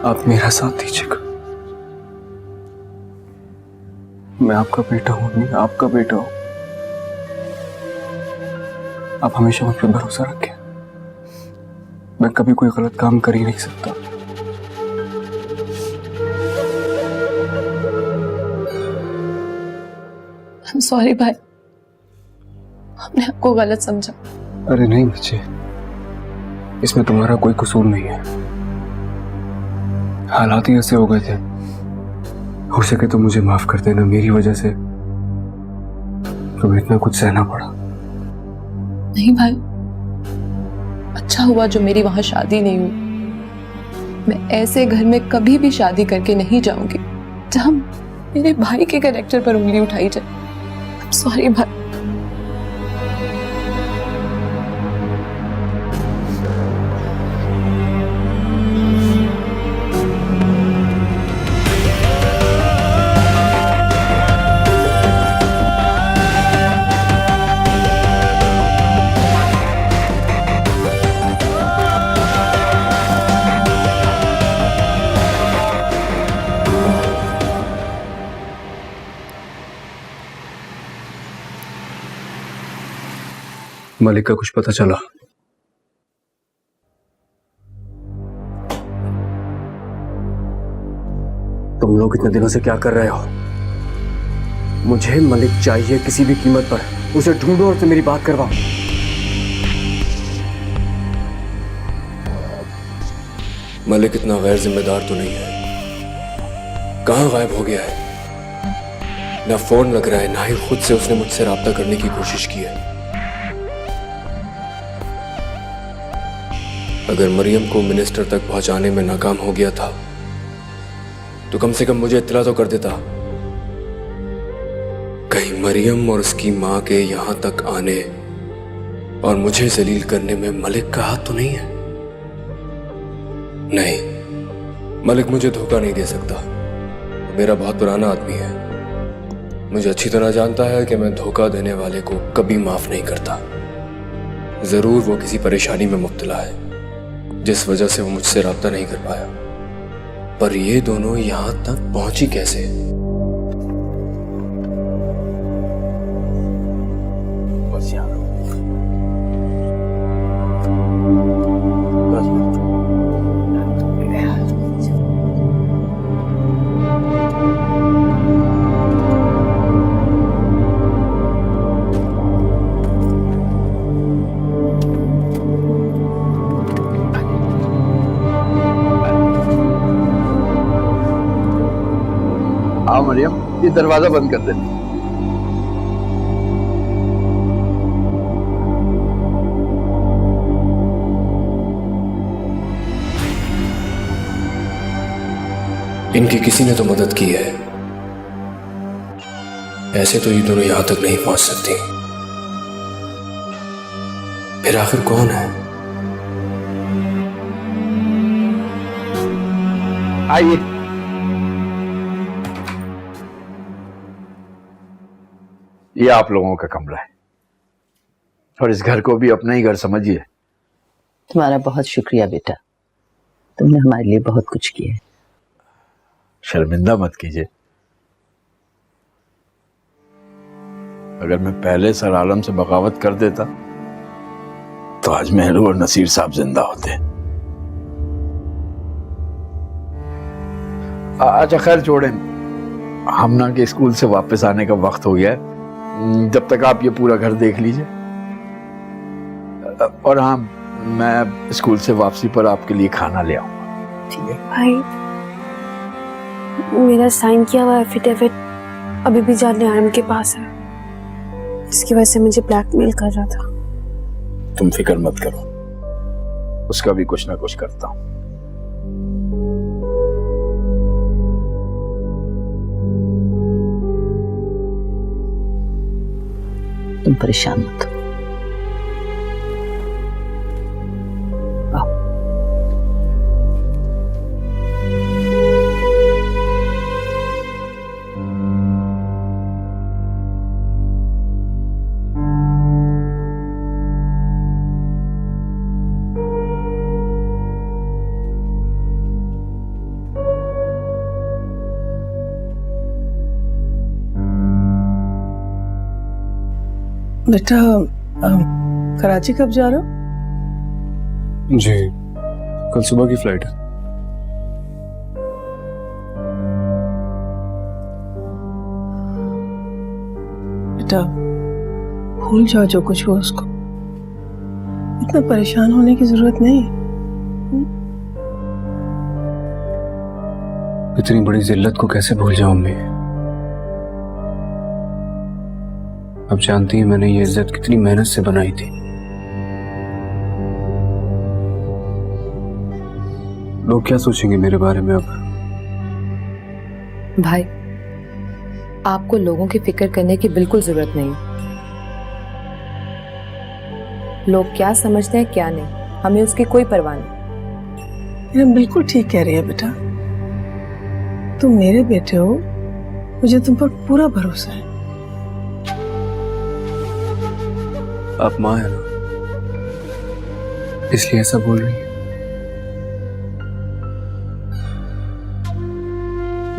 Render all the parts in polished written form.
आप मेरा साथ दीजिएगा। मैं आपका बेटा हूं, नहीं आपका बेटा हूं। आप हमेशा मुझ पर भरोसा रखें। मैं कभी कोई गलत काम कर ही नहीं सकता। I'm sorry भाई, हमने आपको गलत समझा। अरे नहीं बच्चे, इसमें तुम्हारा कोई कसूर नहीं है। हालात ही ऐसे हो गए थे। हो सके तो मुझे माफ कर देना। मेरी वजह से तुम्हें इतना कुछ सहना पड़ा। नहीं भाई, अच्छा हुआ जो मेरी वहां शादी नहीं हुई। मैं ऐसे घर में कभी भी शादी करके नहीं जाऊंगी जहां मेरे भाई के कैरेक्टर पर उंगली उठाई जाए। सॉरी भाई। मलिक का कुछ पता चला? तुम लोग इतने दिनों से क्या कर रहे हो? मुझे मलिक चाहिए किसी भी कीमत पर। उसे ढूंढो और उससे मेरी बात करवाओ। मलिक इतना गैर जिम्मेदार तो नहीं है। कहां गायब हो गया है? ना फोन लग रहा है, ना ही खुद से उसने मुझसे राब्ता करने की कोशिश की है। अगर मरियम को मिनिस्टर तक पहुंचाने में नाकाम हो गया था तो कम से कम मुझे इत्तला तो कर देता। कहीं मरियम और उसकी मां के यहां तक आने और मुझे जलील करने में मलिक का हाथ तो नहीं है? नहीं, मलिक मुझे धोखा नहीं दे सकता। मेरा बहुत पुराना आदमी है। मुझे अच्छी तरह जानता है कि मैं धोखा देने वाले को कभी माफ नहीं करता। जरूर वो किसी परेशानी में मुब्तला है जिस वजह से वो मुझसे राब्ता नहीं कर पाया। पर ये दोनों यहां तक पहुंची कैसे? बस यार, हाँ मरियम, ये दरवाजा बंद कर दे। इनकी किसी ने तो मदद की है। ऐसे तो ये दोनों यहां तक नहीं पहुंच सकती। फिर आखिर कौन है? आइए। ये आप लोगों का कमरा है और इस घर को भी अपना ही घर समझिए। तुम्हारा बहुत शुक्रिया बेटा, तुमने हमारे लिए बहुत कुछ किया है। शर्मिंदा मत कीजिए। अगर मैं पहले सर आलम से बगावत कर देता तो आज मेहरू और नसीर साहब जिंदा होते। अच्छा खैर छोड़ें, हमना के स्कूल से वापस आने का वक्त हो गया है। जब तक आप ये पूरा घर देख लीजिए। और हाँ, मैं स्कूल से वापसी पर आपके लिए खाना ले आऊंगा। ठीक है भाई, मेरा साइन किया हुआ एफिडेविट अभी भी जाने आरम के पास है। इसकी वजह से मुझे ब्लैकमेल कर रहा था। तुम फिक्र मत करो, उसका भी कुछ ना कुछ करता हूं। तुम परेशान मत हो। बेटा कराची कब जा रहे हो? जी, कल सुबह की फ्लाइट है। बेटा भूल जाओ जो कुछ हुआ उसको, इतना परेशान होने की जरूरत नहीं। इतनी बड़ी जिल्लत को कैसे भूल जाऊं अम्मी? अब जानती हैं मैंने ये इज्जत कितनी मेहनत से बनाई थी। लोग क्या सोचेंगे मेरे बारे में अब? भाई, आपको लोगों की फिक्र करने की बिल्कुल जरूरत नहीं। लोग क्या समझते हैं क्या नहीं, हमें उसकी कोई परवाह नहीं। ये बिल्कुल ठीक कह रही है बेटा, तुम मेरे बेटे हो, मुझे तुम पर पूरा भरोसा है। आप माँ है ना, इसलिए ऐसा बोल रही है।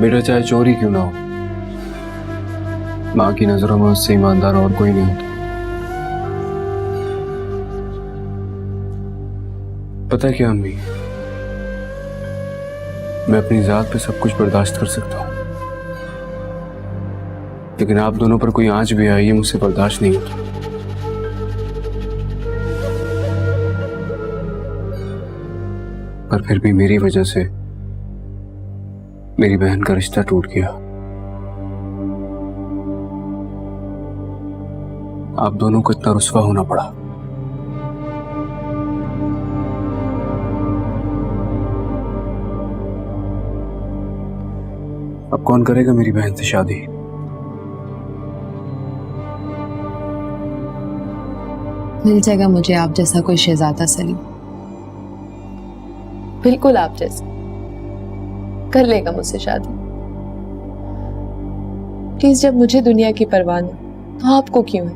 बेटा चाहे चोरी क्यों ना हो, माँ की नजरों में उससे ईमानदार और कोई नहीं होता। पता है क्या अम्मी, मैं अपनी जात पे सब कुछ बर्दाश्त कर सकता हूँ, लेकिन आप दोनों पर कोई आंच भी आई, ये मुझसे बर्दाश्त नहीं होता। पर फिर भी मेरी वजह से मेरी बहन का रिश्ता टूट गया। आप दोनों को इतना रुस्वा होना पड़ा। अब कौन करेगा मेरी बहन से शादी? मिल जाएगा मुझे आप जैसा कोई शहजादा सलीम, बिल्कुल आप जैसा, कर लेगा मुझसे शादी। प्लीज, जब मुझे दुनिया की परवाह नहीं तो आपको क्यों है?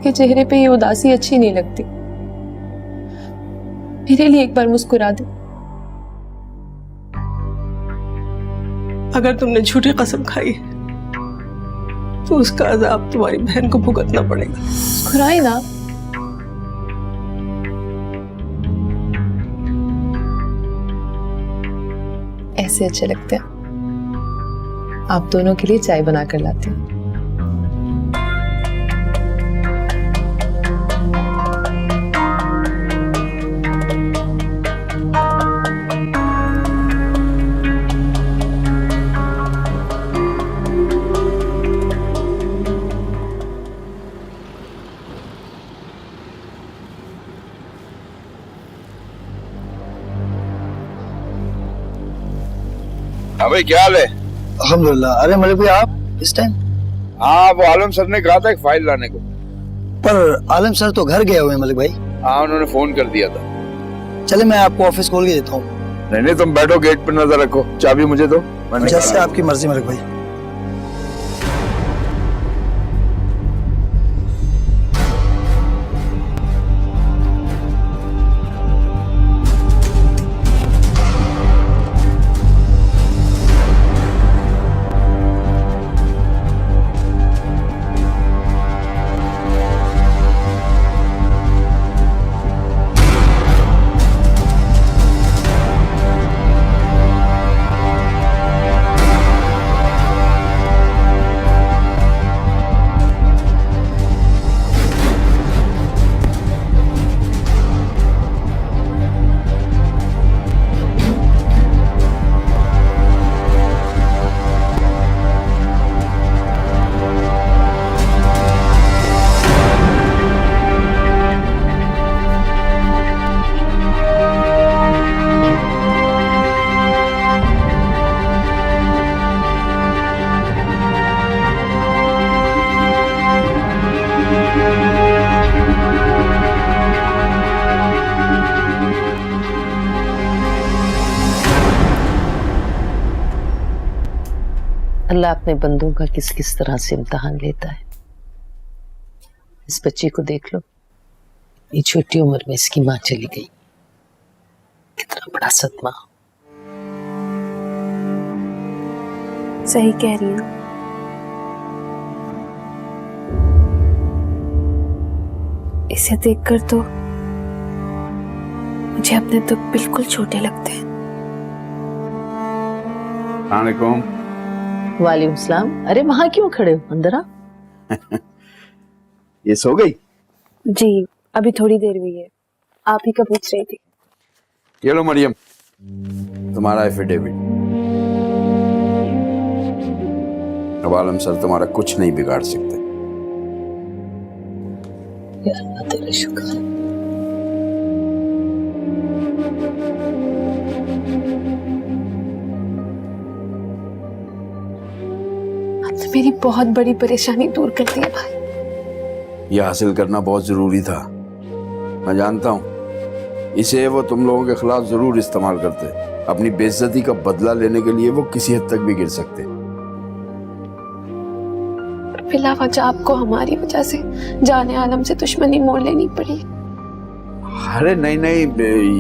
कि चेहरे पे ये उदासी अच्छी नहीं लगती। मेरे लिए एक बार मुस्कुरा दे। अगर तुमने झूठी कसम खाई तो उसका अजाब तुम्हारी बहन को भुगतना पड़ेगा। मुस्कुराए ना। ऐसे अच्छे लगते हैं। आप दोनों के लिए चाय बना कर लाती हूँ। हाँ भाई, क्या हाल है? अल्हम्दुलिल्लाह। अरे मलिक भाई, आप इस टाइम? हाँ, वो आलम सर ने कहा था एक फाइल लाने को। पर आलम सर तो घर गए हुए हैं मलिक भाई। हाँ, उन्होंने फोन कर दिया था। चले मैं आपको ऑफिस खोल के देता हूँ। नहीं नहीं, तुम बैठो, गेट पर नजर रखो, चाबी मुझे दो। जैसे आपकी मर्जी मलिक भाई। अल्लाह अपने बंदों का किस किस तरह से इम्तिहान लेता है। इस बच्ची को देख लो, ये छोटी उम्र में इसकी माँ चली गई, कितना बड़ा सदमा। सही कह रही हैं। इसे देखकर तो मुझे अपने दुख बिल्कुल छोटे लगते हैं। वालेकुम। वालेकुम सलाम। अरे वहां क्यों खड़े हो, अंदर आ। ये सो गई? जी अभी थोड़ी देर हुई है, आप ही का पूछ रही थी। ये लो मरियम, तुम्हारा एफिडेविट। अब आलम सर तुम्हारा कुछ नहीं बिगाड़ सकते। या अल्लाह तेरा शुक्र। आपने मेरी बहुत बड़ी परेशानी दूर कर दी है भाई। यह हासिल करना बहुत जरूरी था। मैं जानता हूं इसे वो तुम लोगों के खिलाफ जरूर इस्तेमाल करते। अपनी बेइज्जती का बदला लेने के लिए वो किसी हद तक भी गिर सकते। बिला वजह आपको हमारी वजह से जाने आलम से दुश्मनी मोड़ लेनी पड़ी। अरे नहीं नहीं,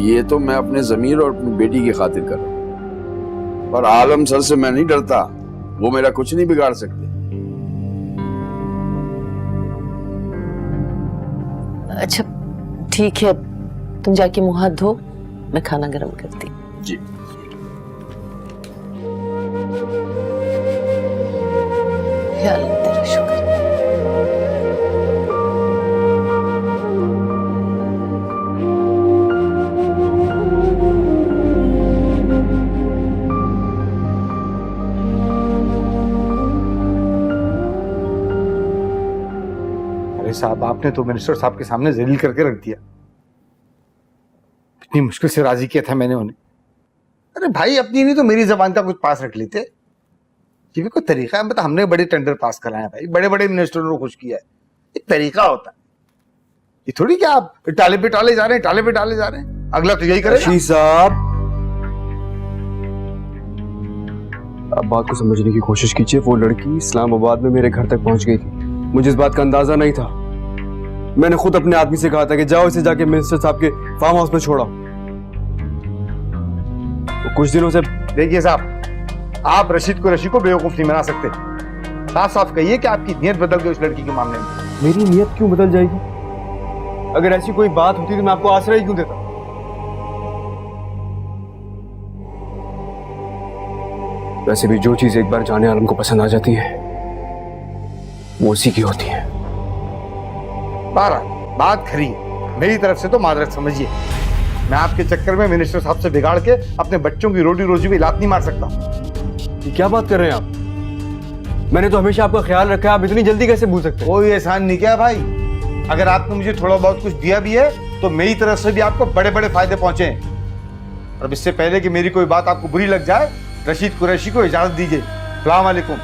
ये तो मैं अपने जमीर और अपनी बेटी की खातिर कर रहा हूं। पर आलम सर से मैं नहीं डरता, वो मेरा कुछ नहीं बिगाड़ सकते। अच्छा ठीक है, तुम जाके मुंह हाथ धो, मैं खाना गर्म करती। जी। या अल्लाह तेरा शुक्र। अरे साहब, आपने तो मिनिस्टर साहब के सामने जलील करके रख दिया। इतनी मुश्किल से राजी किया था मैंने उन्हें। अरे भाई, अपनी नहीं तो मेरी जबान का कुछ पास रख लेते। ये भी कोई तरीका है? मतलब हमने बड़े टेंडर पास कराए हैं भाई, बड़े बड़े मिनिस्टरों को खुश किया है। एक तरीका होता है, ये थोड़ी कि आप टाले पे टाले जा रहे हैं, टाले पे टाले जा रहे हैं। अगला तो यही करेगा। रशीद साहब, आप बात को समझने की कोशिश कीजिए। वो लड़की इस्लामाबाद में मेरे घर तक पहुंच गई थी। मुझे इस बात का अंदाजा नहीं था। मैंने खुद अपने आदमी से कहा था कि जाओ इसे जाके मिनिस्टर साहब के फार्म हाउस में छोड़ा। तो कुछ दिनों से देखिए साहब, आप रशीद कुरैशी को बेवकूफ नहीं बना सकते। साफ साफ कहिए कि आपकी नीयत बदल गई उस लड़की के मामले में। मेरी नीयत क्यों बदल जाएगी? अगर ऐसी कोई बात होती तो मैं आपको आश्रय क्यों देता? वैसे भी जो चीज एक बार जाने आलम को पसंद आ जाती है वो उसी की होती है। बात खरी है, मेरी तरफ से तो मादरत समझिए। मैं आपके चक्कर में मिनिस्टर साहब से बिगाड़ के अपने बच्चों की रोटी रोजी भी लात नहीं मार सकता। ये क्या बात कर रहे हैं आप? मैंने तो हमेशा आपका ख्याल रखा है, आप इतनी जल्दी कैसे भूल सकते हैं? कोई एहसान नहीं किया भाई। अगर आपने मुझे थोड़ा बहुत कुछ दिया भी है तो मेरी तरफ से भी आपको बड़े बड़े फायदे पहुंचे हैं। अब इससे पहले कि मेरी कोई बात आपको बुरी लग जाए, रशीद कुरैशी को इजाजत दीजिए। अस्सलाम वालेकुम।